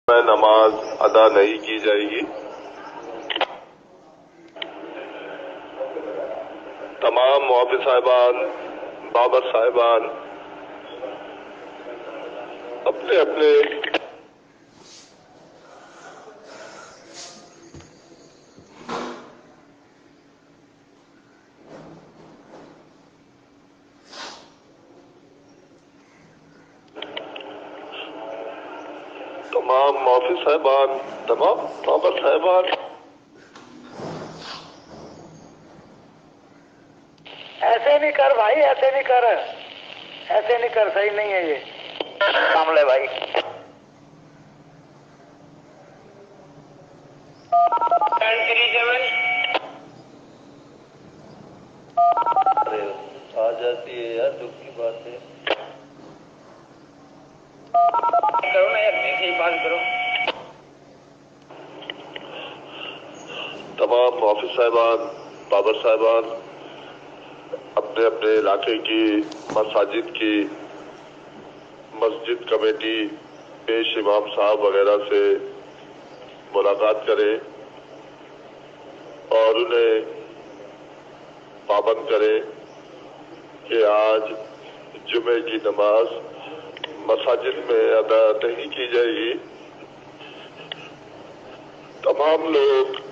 میں نماز ادا نہیں کی جائے گی۔ تمام محافظ صاحبان، بابر صاحبان اپنے اپنے تمام محافظ صاحبان، تمام بابر صاحبان ایسے نہیں کر بھائی، ایسے نہیں کر، ایسے نہیں کر، صحیح نہیں ہے یہ سامنے بھائی۔ آ جاتی ہے یار، دکھ کی بات ہے۔ کرو نا یار، دیکھیے بات کرو۔ تمام محافظ صاحبان، بابر صاحبان اپنے اپنے علاقے کی مساجد کی مسجد کمیٹی پیش امام صاحب وغیرہ سے ملاقات کریں اور انہیں پابند کریں کہ آج جمعے کی نماز مساجد میں ادا نہیں کی جائے گی۔ تمام لوگ